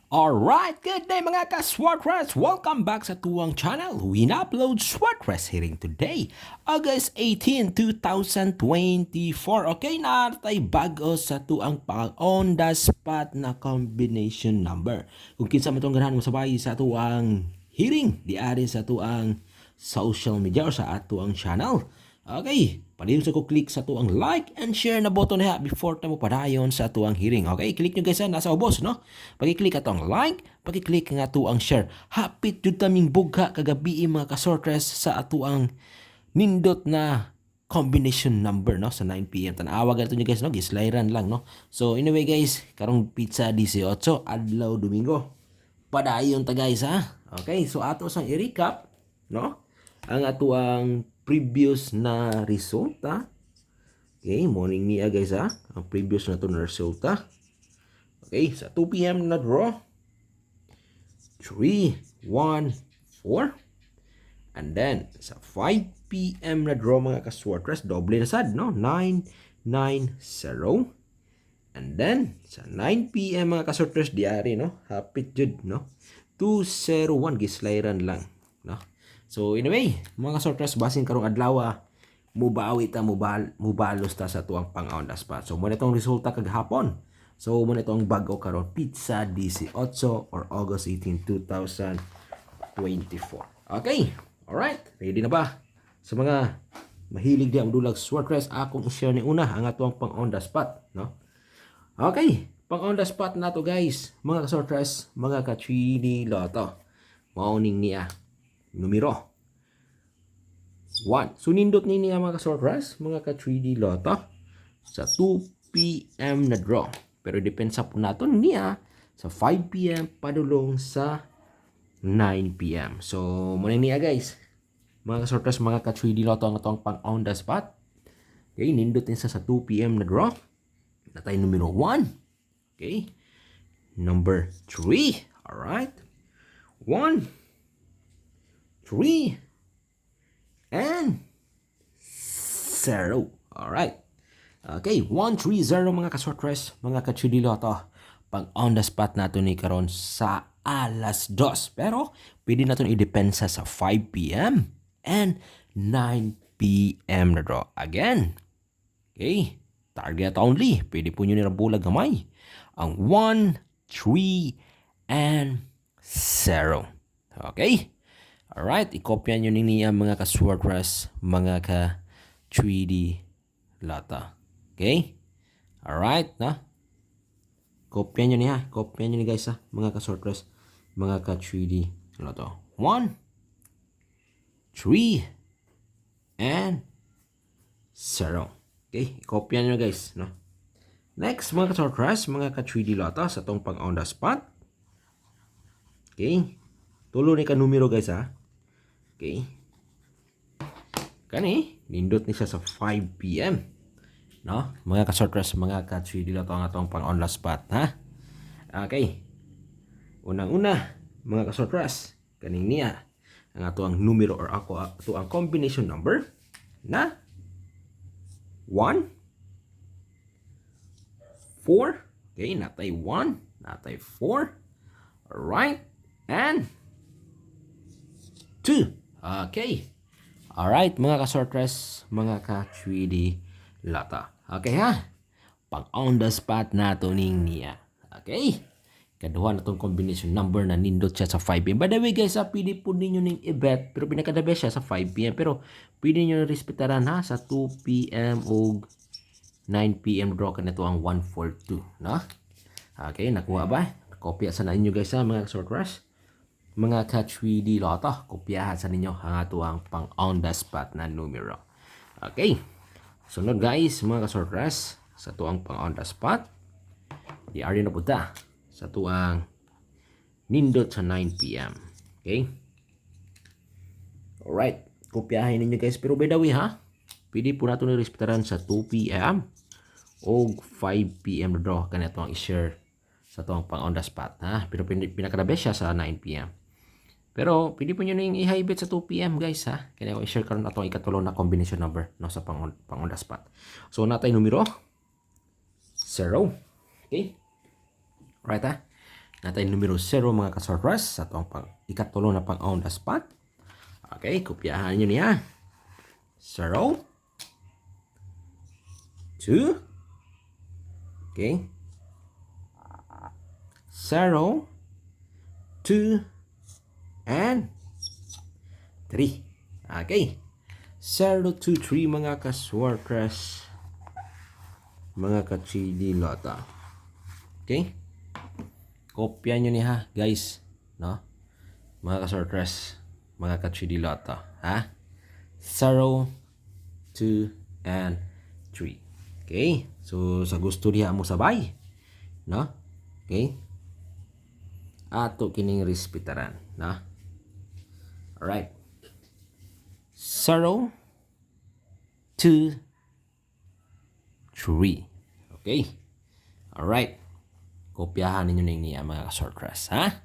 Alright, good day mga ka-Swartress! Welcome back sa tuwang channel. We upload Swartress hearing today, August 18, 2024. Okay na tayo bago sa tuang on the spot na combination number. Kung kinsa man itong ganahan mo sabay sa tuang hearing, di ari sa tuang social media o sa atuang channel. Okay, pwede sa ko click sa tuang like and share na button ha before ta mo padayon sa tuang hearing. Okay, click nyo guys ha, nasa ubos, no? Pag-click atong like, pag-click nga tuang share. Hapit jud taming bugha kagabi mga kasortres sa atuang nindot na combination number no sa 9 PM. Tanawa ganito nyo guys no, gislairan lang no. So anyway guys, karong pizza 18 adlaw Domingo. Padayon ta guys ha. Okay, so ato sang i-recap no ang atuang previous na resulta. Okay, morning niya guys ha. Ang previous na to na resulta. Okay, sa 2 PM na draw. 3, 1, 4. And then, sa 5 PM na draw mga ka-Swartress, doble na sad, no? 9, 9, 0. And then, sa 9 PM mga ka-Swartress, diari, no? Hapit jud, no? 201, gislairan lang, no? So anyway, mga sortres basin karong adlaw mubawi ta mubalos ta sa tuang pang-on the spot. So mo itong resulta kagahapon. So mo itong bago karon pizza 18 or August 18, 2024. Okay. Alright, ready na ba? Sa mga mahilig di ang dulag sortres, akong i-share ni una ang atuang pang-on the spot, no? Okay, pang-on the spot na to guys. Mga sortres, mga ka-3D Lotto. Mauning niya numero 1. So nindot ni niya mga ka-Swartress, mga ka-3D Lotto sa 2 PM na draw. Pero depensa po natin niya sa 5 PM padulong sa 9 PM. So muna niya guys, mga ka-Swartress, mga ka-3D Lotto ang itong pang on the spot. Okay, nindot niya sa 2 PM na draw. Natay numero 1. Okay, number 3. Alright, 1, 3, and 0. Alright. Okay, 130 mga ka-Swartress, mga ka-3D Lotto. Pang on the spot nato ni karon sa alas 2. Pero pwede natin i-depensa sa 5 PM and 9 PM na draw. Again. Okay, target only. Pwede po nyo nirambulag gamay. Ang 1, 3, and 0. Okay. Alright, ikopya nyo niya mga ka-Swartress, mga ka-3D Lotto. Okay? Alright, na? Kopya nyo niya, kopya nyo ni guys ha, mga ka-Swartress, mga ka-3D Lotto. 1, 3, and 0. Okay, ikopya nyo guys, no? Next, mga ka-Swartress, mga ka-3D Lotto sa tong pang on the spot. Okay? Tulo ni ka numero guys ha. Okay. Kani, nindot ni siya sa 5 PM. No? Mga ka-Swartress, mga ka-3D Lotto ang atong pang on the spot, ha? Okay. Unang-una, mga ka-Swartress, kaning niya ang atong numero or ato ang combination number na 1, 4. Okay, natay 1, natay 4. Alright. And 2. Okay. Alright, mga ka-Swartress, mga ka-3D Lotto. Okay ha? Pang on the spot nato ning niya. Okay? Kaduha na tong combination number na nindot siya sa 5 PM. By the way guys, pwede po ninyo ning i-bet, pero pinakadabe siya sa 5 PM. Pero pwede nyo respetaran ha sa 2 PM o 9 PM draw ka na to ang 142. No? Okay, nakuha ba? Kopya sa na inyo guys ha, mga ka-Swartress. Mga ka-3D Lotto, kopyahan sa ninyo ang atuang pang on the spot na numero. Okay. Sunod guys, mga ka-Swartress, sa tuang pang on the spot, i-ari na punta sa tuang nindot sa 9 PM. Okay. Alright. Kopyahin ninyo guys. Pero by the way ha, pwede po natin i-respetaran sa 2 PM o 5 PM na draw. Ganito ang i-share sa tuang pang on the spot ha. Pero pinakadabe siya sa 9 PM. Pero pwede po nyo na yung i-hybrid sa 2 PM guys ha. Kaya ko i-share karon na itong ikatulong na combination number no, sa pang on the spot. So natay numero 0. Okay. Right ha. natay numero 0 mga ka-sortress sa itong ikatulo na pang on the spot. Okay, kopyahan nyo niya. 0, 2, okay, 0, 2, and 3. Okay, 0, 2, 3 mga ka-sortress, mga ka-chili lota. Okay, kopya nyo niya guys, no? Mga ka-sortress, mga ka-chili lota, ha? 0, 2, and 3. Okay, so sa gusto diha mo sabay, no? Okay, ato kining respetaran, no? Alright, 0, 2, 3. Okay, alright, kopyahan ninyo niya mga ka-sortress, ha?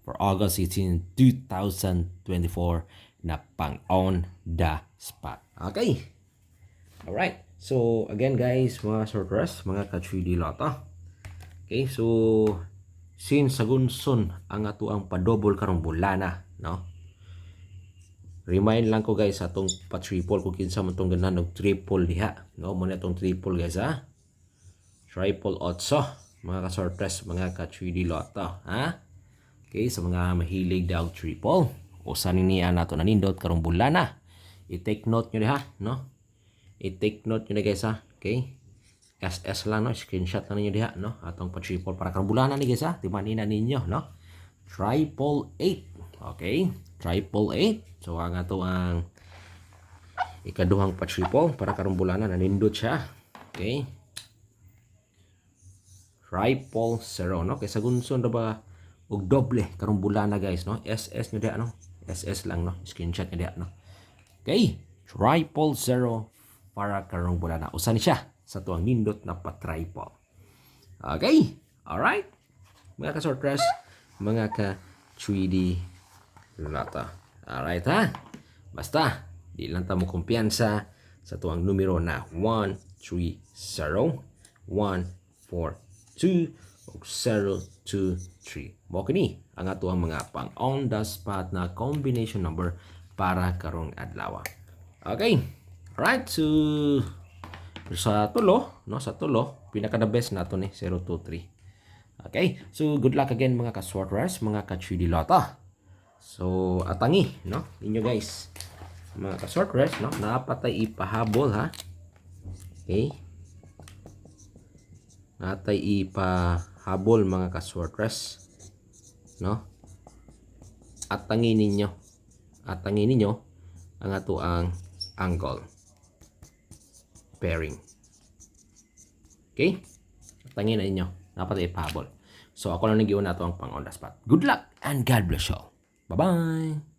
For August 18, 2024 na pang on the spot. Okay. Alright. So, again guys, mga sortress, mga ka-3D lota. Okay, so since sagunson ang ato ang padouble karong bulana, no? Remind lang ko guys atong pa-triple kung kinsa man tong ganahan og triple diha, no? Mo na tong triple guys, ha? Triple 8, mga ka-sortress, mga ka-3D lota, ha? Okay, sa mga mahilig daw triple, usa niya nato nanindot karong bulana. I-take note nyo ha, no? I-take note nyo guys ha. Okay? SS lang, no? Screenshot na ninyo diha, no? Atong pa-triple para karong bulana ni guys ha. Timanin na ninyo, no? Triple 8. Okay? Triple 8. So ang ato ang ikaduhang pa-triple para karong bulana nanindot siya. Okay? Triple 0, no? Kaysa gunson na ba og doble karong bulana guys, no? SS nyo diha, no? SS lang, no? Screenshot nyo diha, no? Okay, triple 0 para karong bulana. Usa ni siya sa tuang nindot na pa-triple. Okay, alright, mga ka-sortress, mga ka-3D lata. Alright ha, basta di lang ta mo kumpiyansa sa tuang numero na 1, 3, 0, 1, 4, 2, 0, 2, 3. Mo kini ang ato ang mga pang on the spot na combination number para karong adlaw. Okay. Alright, so sa tulo, no, sa tulo, pinaka the best nato ni 0, 2, 3. Okay. So good luck again mga ka-sortress, mga ka-3D lota. So atangi, no, inyo guys, mga ka-sortress, no, napatay ipahabol ha. Okay. Natay ipahabol mga ka-sortress, no? At tangin ninyo ang ato ang angle pairing. Okay? At tangin na ninyo, dapat ipahabol. So ako lang nagiwan na ito ang pang on the spot. Good luck and God bless you all. Bye-bye!